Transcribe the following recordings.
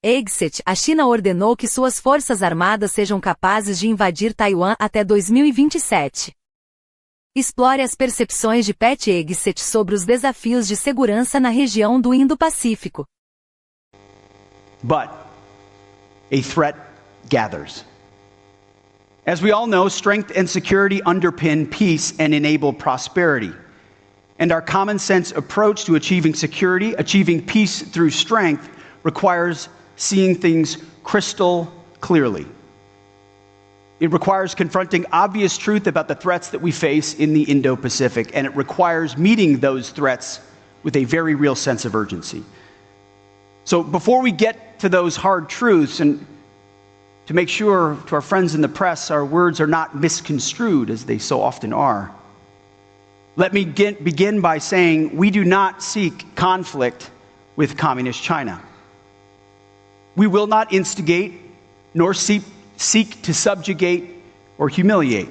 Hegseth, a China ordenou que suas forças armadas sejam capazes de invadir Taiwan até 2027. Explore as percepções de Pat Hegseth sobre os desafios de segurança na região do Indo-Pacífico. But a threat gathers. As we all know, strength and security underpin peace and enable prosperity. And our common sense approach to achieving security, achieving peace through strength, requires seeing things crystal clearly. It requires confronting obvious truth about the threats that we face in the Indo-Pacific, and it requires meeting those threats with a very real sense of urgency. So before we get to those hard truths, and to make sure to our friends in the press our words are not misconstrued as they so often are, let me begin by saying we do not seek conflict with Communist China. We will not instigate nor seek to subjugate or humiliate.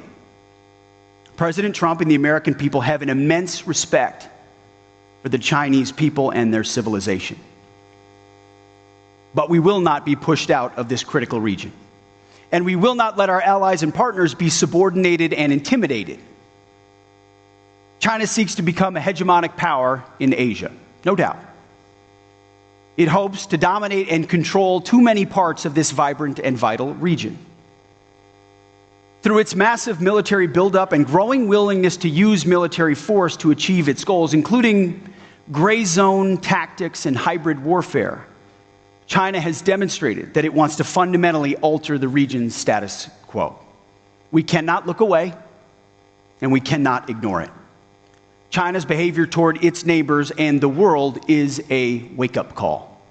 President Trump and the American people have an immense respect for the Chinese people and their civilization. But we will not be pushed out of this critical region. And we will not let our allies and partners be subordinated and intimidated. China seeks to become a hegemonic power in Asia, no doubt. It hopes to dominate and control too many parts of this vibrant and vital region. Through its massive military buildup and growing willingness to use military force to achieve its goals, including gray zone tactics and hybrid warfare, China has demonstrated that it wants to fundamentally alter the region's status quo. We cannot look away, and we cannot ignore it. China's behavior toward its neighbors and the world is a wake-up call,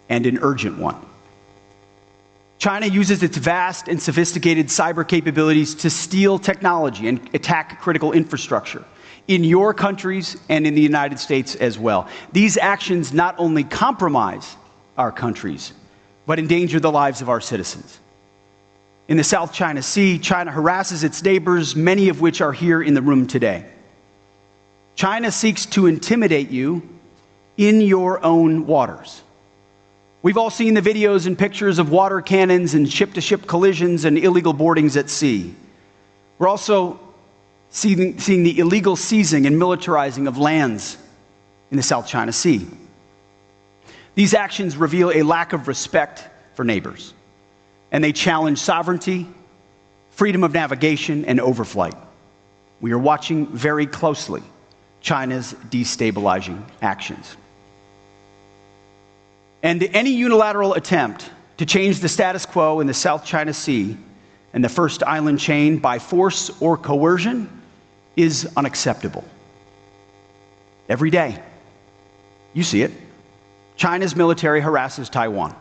and an urgent one. China uses its vast and sophisticated cyber capabilities to steal technology and attack critical infrastructure in your countries and in the United States as well. These actions not only compromise our countries, but endanger the lives of our citizens. In the South China Sea, China harasses its neighbors, many of which are here in the room today. China seeks to intimidate you in your own waters. We've all seen the videos and pictures of water cannons and ship-to-ship collisions and illegal boardings at sea. We're also seeing the illegal seizing and militarizing of lands in the South China Sea. These actions reveal a lack of respect for neighbors, and they challenge sovereignty, freedom of navigation, and overflight. We are watching very closely China's destabilizing actions. And any unilateral attempt to change the status quo in the South China Sea and the first island chain by force or coercion is unacceptable. Every day, you see it, China's military harasses Taiwan.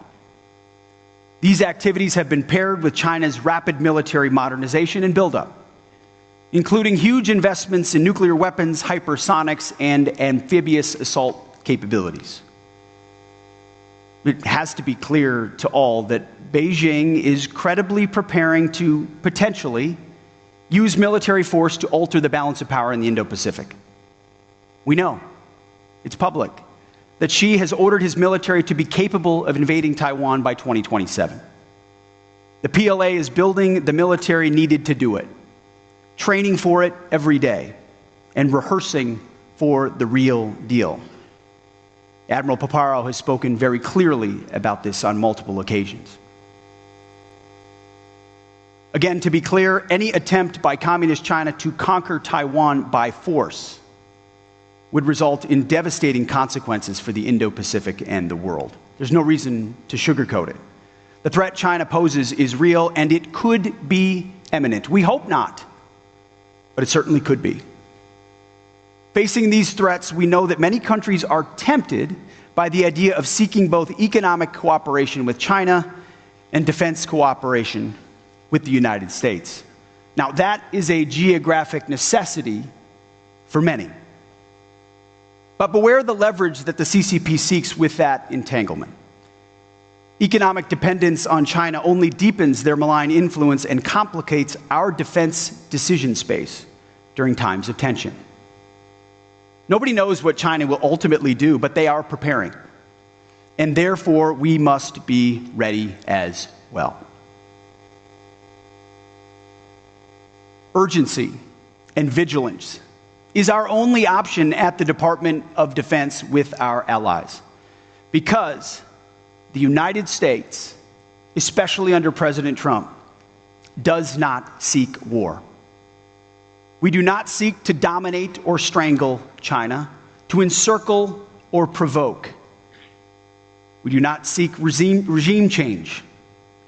These activities have been paired with China's rapid military modernization and buildup, including huge investments in nuclear weapons, hypersonics, and amphibious assault capabilities. It has to be clear to all that Beijing is credibly preparing to potentially use military force to alter the balance of power in the Indo-Pacific. We know, it's public, that Xi has ordered his military to be capable of invading Taiwan by 2027. The PLA is building the military needed to do it, training for it every day, and rehearsing for the real deal. Admiral Paparo has spoken very clearly about this on multiple occasions. Again, to be clear, any attempt by Communist China to conquer Taiwan by force would result in devastating consequences for the Indo-Pacific and the world. There's no reason to sugarcoat it. The threat China poses is real, and it could be imminent. We hope not, but it certainly could be. Facing these threats, we know that many countries are tempted by the idea of seeking both economic cooperation with China and defense cooperation with the United States. Now, that is a geographic necessity for many. But beware the leverage that the CCP seeks with that entanglement. Economic dependence on China only deepens their malign influence and complicates our defense decision space during times of tension. Nobody knows what China will ultimately do, but they are preparing. and therefore we must be ready as well. Urgency and vigilance is our only option at the Department of Defense with our allies, because the United States, especially under President Trump, does not seek war. We do not seek to dominate or strangle China, to encircle or provoke. We do not seek regime change,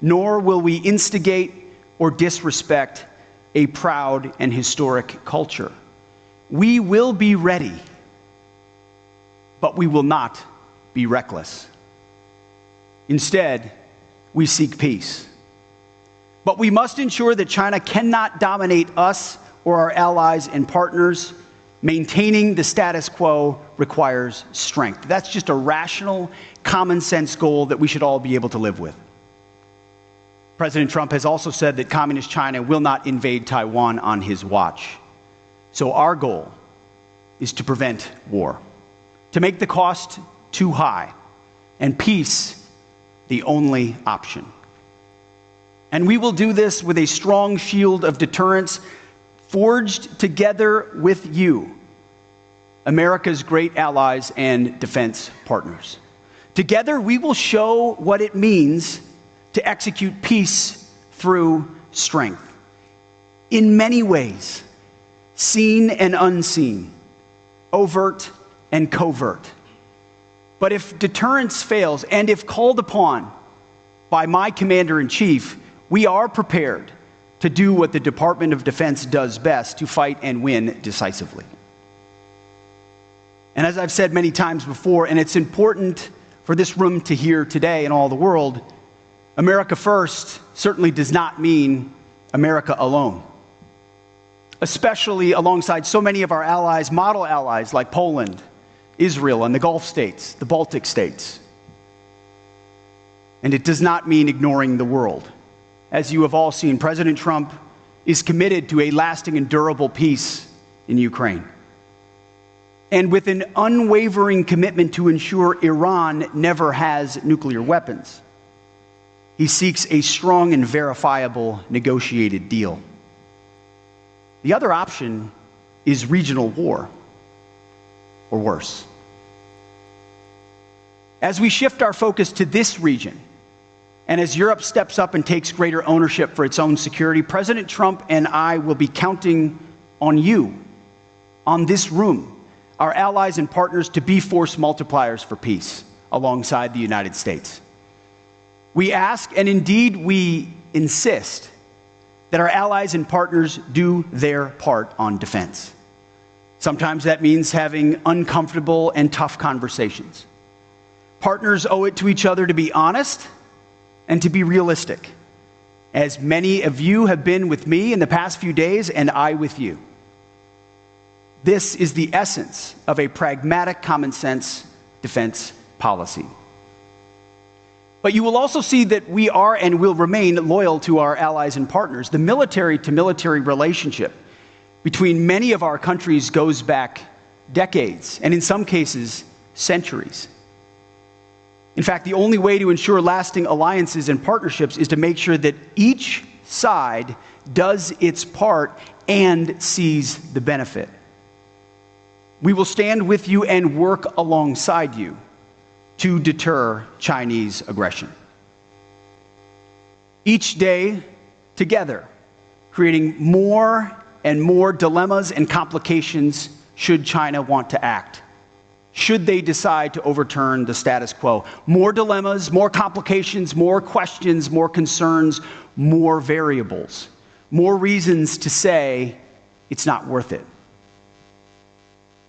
nor will we instigate or disrespect a proud and historic culture. We will be ready, but we will not be reckless. Instead, we seek peace. But we must ensure that China cannot dominate us or our allies and partners. Maintaining the status quo requires strength. That's just a rational, common sense goal that we should all be able to live with. President Trump has also said that Communist China will not invade Taiwan on his watch. So our goal is to prevent war, to make the cost too high, and peace the only option. And we will do this with a strong shield of deterrence forged together with you, America's great allies and defense partners. Together, we will show what it means to execute peace through strength. In many ways, seen and unseen, overt and covert. But if deterrence fails, and if called upon by my commander-in-chief, we are prepared to do what the Department of Defense does best, to fight and win decisively. And as I've said many times before, and it's important for this room to hear today and all the world, America first certainly does not mean America alone, especially alongside so many of our allies, model allies like Poland, Israel, and the Gulf states, the Baltic states. And it does not mean ignoring the world. As you have all seen, President Trump is committed to a lasting and durable peace in Ukraine, and with an unwavering commitment to ensure Iran never has nuclear weapons. He seeks a strong and verifiable negotiated deal. The other option is regional war, or worse. As we shift our focus to this region, and as Europe steps up and takes greater ownership for its own security, President Trump and I will be counting on you, on this room, our allies and partners, to be force multipliers for peace alongside the United States. We ask, and indeed we insist, that our allies and partners do their part on defense. Sometimes that means having uncomfortable and tough conversations. Partners owe it to each other to be honest and to be realistic, as many of you have been with me in the past few days, and I with you. This is the essence of a pragmatic, common sense defense policy. But you will also see that we are and will remain loyal to our allies and partners. The military-to-military relationship between many of our countries goes back decades, and in some cases, centuries. In fact, the only way to ensure lasting alliances and partnerships is to make sure that each side does its part and sees the benefit. We will stand with you and work alongside you to deter Chinese aggression. Each day, together, creating more and more dilemmas and complications should China want to act, should they decide to overturn the status quo. More dilemmas, more complications, more questions, more concerns, more variables, more reasons to say it's not worth it.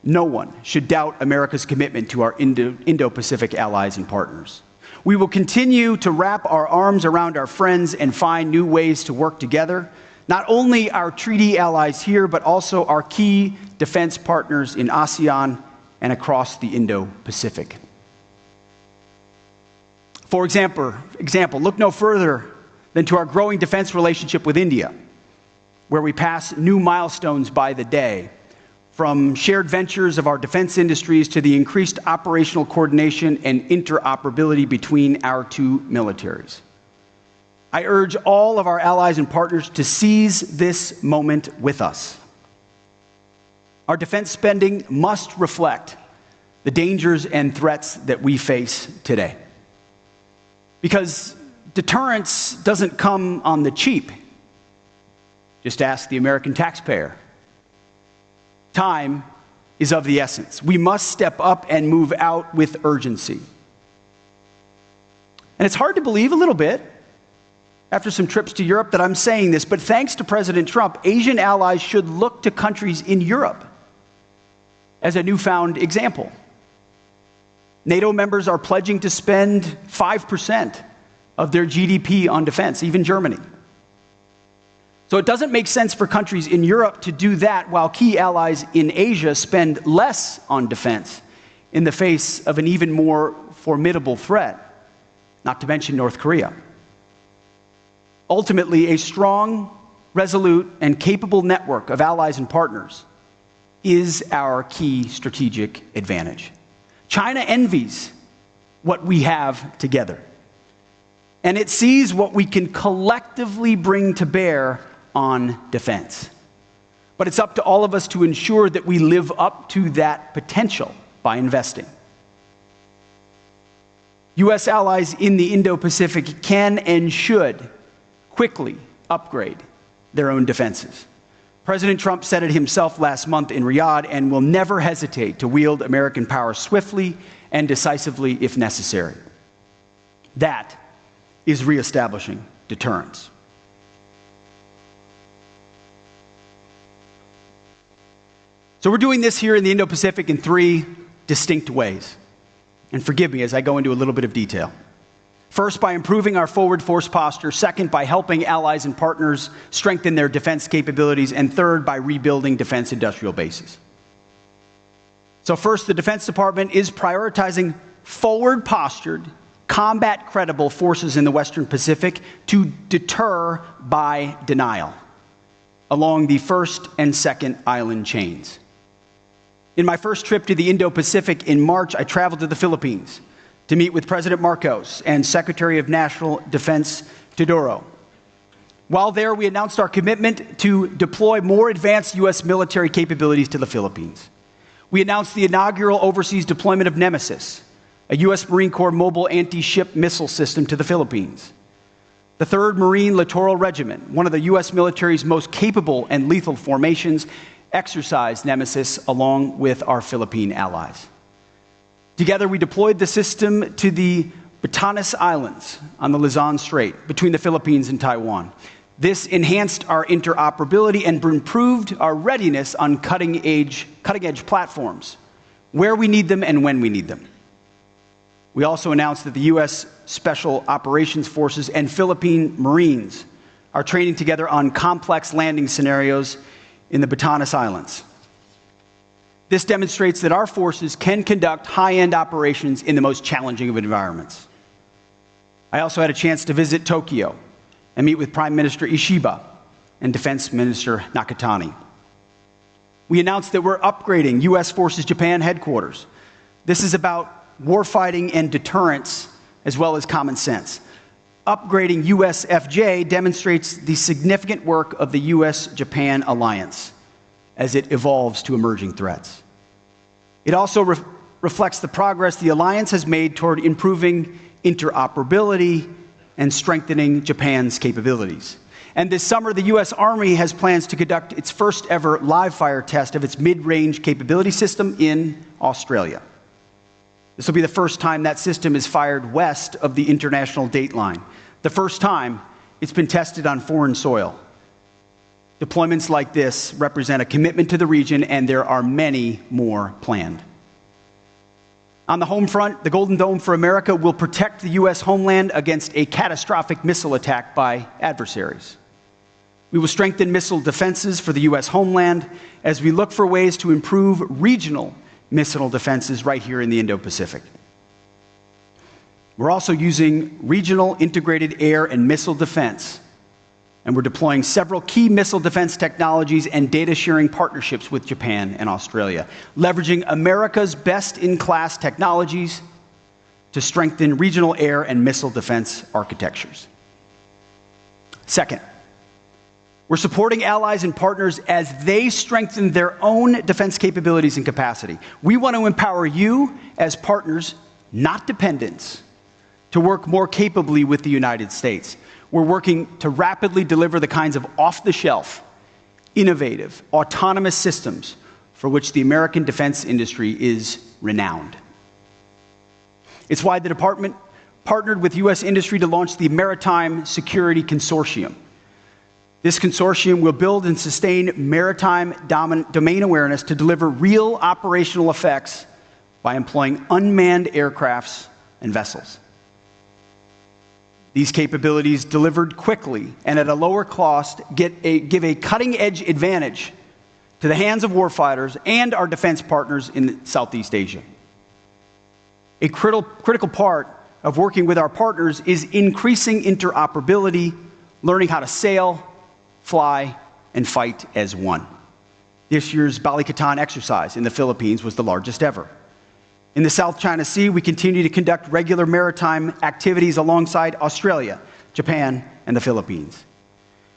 No one should doubt America's commitment to our Indo-Pacific allies and partners. We will continue to wrap our arms around our friends and find new ways to work together, not only our treaty allies here, but also our key defense partners in ASEAN and across the Indo-Pacific. For example, look no further than to our growing defense relationship with India, where we pass new milestones by the day, from shared ventures of our defense industries to the increased operational coordination and interoperability between our two militaries. I urge all of our allies and partners to seize this moment with us. Our defense spending must reflect the dangers and threats that we face today. Because deterrence doesn't come on the cheap. Just ask the American taxpayer. Time is of the essence. We must step up and move out with urgency. And it's hard to believe a little bit, after some trips to Europe, that I'm saying this, but thanks to President Trump, Asian allies should look to countries in Europe as a newfound example. NATO members are pledging to spend 5% of their GDP on defense, even Germany. So it doesn't make sense for countries in Europe to do that while key allies in Asia spend less on defense in the face of an even more formidable threat, not to mention North Korea. Ultimately, a strong, resolute, and capable network of allies and partners is our key strategic advantage. China envies what we have together, and it sees what we can collectively bring to bear on defense. But it's up to all of us to ensure that we live up to that potential by investing. U.S. allies in the Indo-Pacific can and should quickly upgrade their own defenses. President Trump said it himself last month in Riyadh and will never hesitate to wield American power swiftly and decisively if necessary. That is reestablishing deterrence. So we're doing this here in the Indo-Pacific in three distinct ways. And forgive me as I go into a little bit of detail. First, by improving our forward force posture. Second, by helping allies and partners strengthen their defense capabilities. And third, by rebuilding defense industrial bases. So first, the Defense Department is prioritizing forward-postured, combat-credible forces in the Western Pacific to deter by denial along the first and second island chains. In my first trip to the Indo-Pacific in March, I traveled to the Philippines to meet with President Marcos and Secretary of National Defense Teodoro. While there, we announced our commitment to deploy more advanced U.S. military capabilities to the Philippines. We announced the inaugural overseas deployment of Nemesis, a U.S. Marine Corps mobile anti-ship missile system to the Philippines. The 3rd Marine Littoral Regiment, one of the U.S. military's most capable and lethal formations, exercised Nemesis along with our Philippine allies. Together, we deployed the system to the Batanes Islands on the Luzon Strait between the Philippines and Taiwan. This enhanced our interoperability and improved our readiness on cutting-edge platforms, where we need them and when we need them. We also announced that the U.S. Special Operations Forces and Philippine Marines are training together on complex landing scenarios in the Batanes Islands. This demonstrates that our forces can conduct high-end operations in the most challenging of environments. I also had a chance to visit Tokyo and meet with Prime Minister Ishiba and Defense Minister Nakatani. We announced that we're upgrading U.S. Forces Japan headquarters. This is about warfighting and deterrence as well as common sense. Upgrading USFJ demonstrates the significant work of the U.S.-Japan alliance as it evolves to emerging threats. It also reflects the progress the alliance has made toward improving interoperability and strengthening Japan's capabilities. And this summer, the U.S. Army has plans to conduct its first ever live-fire test of its mid-range capability system in Australia. This will be the first time that system is fired west of the international date line. The first time it's been tested on foreign soil. Deployments like this represent a commitment to the region, and there are many more planned. On the home front, the Golden Dome for America will protect the U.S. homeland against a catastrophic missile attack by adversaries. We will strengthen missile defenses for the U.S. homeland as we look for ways to improve regional missile defenses right here in the Indo-Pacific. We're also using regional integrated air and missile defense and we're deploying several key missile defense technologies and data sharing partnerships with Japan and Australia, leveraging America's best-in-class technologies to strengthen regional air and missile defense architectures. Second, we're supporting allies and partners as they strengthen their own defense capabilities and capacity. We want to empower you as partners, not dependents, to work more capably with the United States. We're working to rapidly deliver the kinds of off-the-shelf, innovative, autonomous systems for which the American defense industry is renowned. It's why the department partnered with U.S. industry to launch the Maritime Security Consortium. This consortium will build and sustain maritime domain awareness to deliver real operational effects by employing unmanned aircrafts and vessels. These capabilities, delivered quickly and at a lower cost, give a cutting-edge advantage to the hands of warfighters and our defense partners in Southeast Asia. A critical part of working with our partners is increasing interoperability, learning how to sail, fly, and fight as one. This year's Balikatan exercise in the Philippines was the largest ever. In the South China Sea, we continue to conduct regular maritime activities alongside Australia, Japan, and the Philippines.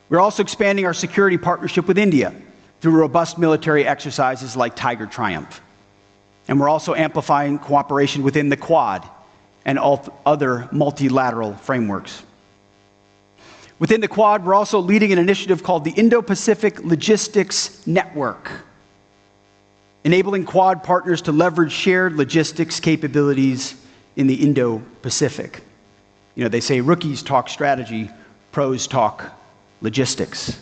We're also expanding our security partnership with India through robust military exercises like Tiger Triumph. And we're also amplifying cooperation within the Quad and other multilateral frameworks. Within the Quad, we're also leading an initiative called the Indo-Pacific Logistics Network, enabling Quad partners to leverage shared logistics capabilities in the Indo-Pacific. You know, they say rookies talk strategy, pros talk logistics.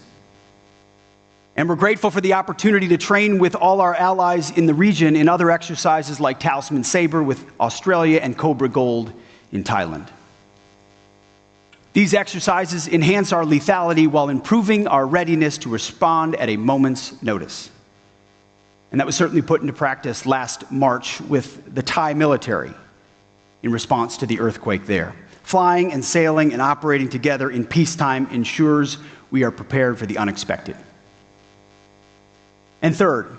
And we're grateful for the opportunity to train with all our allies in the region in other exercises like Talisman Sabre with Australia and Cobra Gold in Thailand. These exercises enhance our lethality while improving our readiness to respond at a moment's notice. And that was certainly put into practice last March with the Thai military in response to the earthquake there. Flying and sailing and operating together in peacetime ensures we are prepared for the unexpected. And third,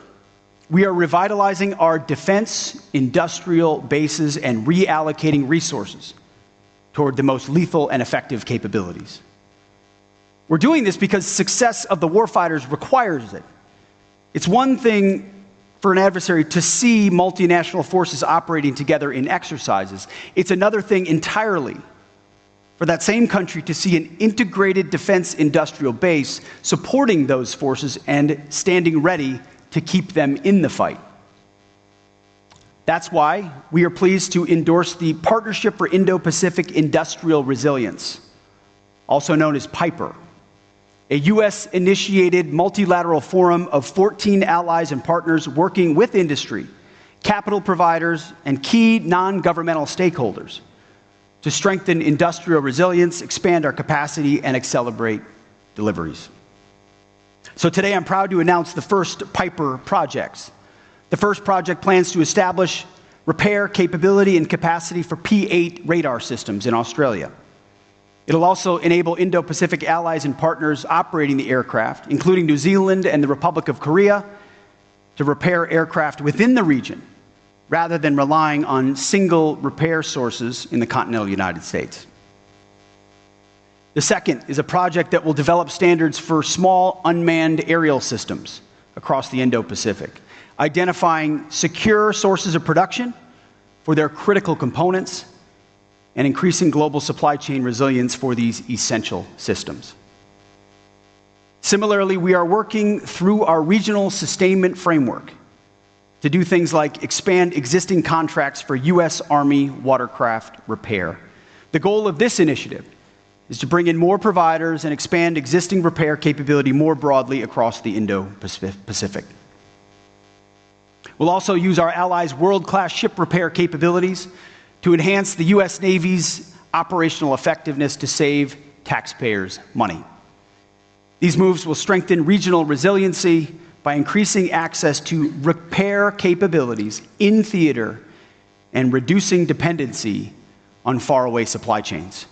we are revitalizing our defense industrial bases and reallocating resources toward the most lethal and effective capabilities. We're doing this because success of the warfighters requires it. It's one thing for an adversary to see multinational forces operating together in exercises. It's another thing entirely for that same country to see an integrated defense industrial base supporting those forces and standing ready to keep them in the fight. That's why we are pleased to endorse the Partnership for Indo-Pacific Industrial Resilience, also known as PIPER, a U.S.-initiated multilateral forum of 14 allies and partners working with industry, capital providers, and key non-governmental stakeholders to strengthen industrial resilience, expand our capacity, and accelerate deliveries. So today I'm proud to announce the first PIPER projects. The first project plans to establish repair capability and capacity for P-8 radar systems in Australia. It'll also enable Indo-Pacific allies and partners operating the aircraft, including New Zealand and the Republic of Korea, to repair aircraft within the region, rather than relying on single repair sources in the continental United States. The second is a project that will develop standards for small unmanned aerial systems across the Indo-Pacific, identifying secure sources of production for their critical components and increasing global supply chain resilience for these essential systems. Similarly, we are working through our regional sustainment framework to do things like expand existing contracts for U.S. Army watercraft repair. The goal of this initiative is to bring in more providers and expand existing repair capability more broadly across the Indo-Pacific. We'll also use our allies' world-class ship repair capabilities to enhance the U.S. Navy's operational effectiveness to save taxpayers money. These moves will strengthen regional resiliency by increasing access to repair capabilities in theater and reducing dependency on faraway supply chains.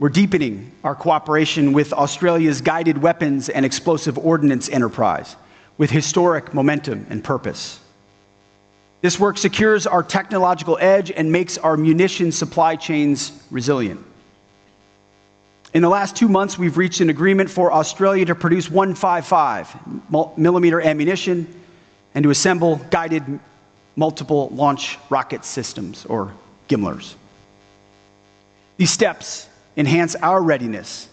We're deepening our cooperation with Australia's guided weapons and explosive ordnance enterprise with historic momentum and purpose. This work secures our technological edge and makes our munition supply chains resilient. In the last 2 months, we've reached an agreement for Australia to produce 155 millimeter ammunition and to assemble guided multiple launch rocket systems, or GMLRS. These steps enhance our readiness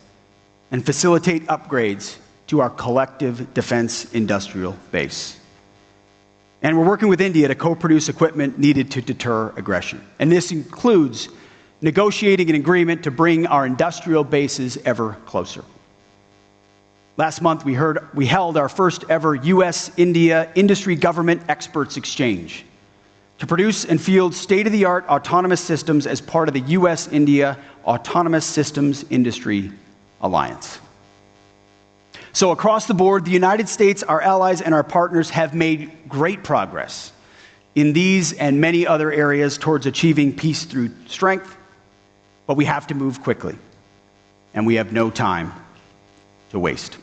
and facilitate upgrades to our collective defense industrial base. And we're working with India to co-produce equipment needed to deter aggression. And this includes negotiating an agreement to bring our industrial bases ever closer. Last month, we held our first ever U.S.-India industry government experts exchange to produce and field state-of-the-art autonomous systems as part of the U.S.-India Autonomous Systems Industry Alliance. So across the board, the United States, our allies, and our partners have made great progress in these and many other areas towards achieving peace through strength, but we have to move quickly, and we have no time to waste.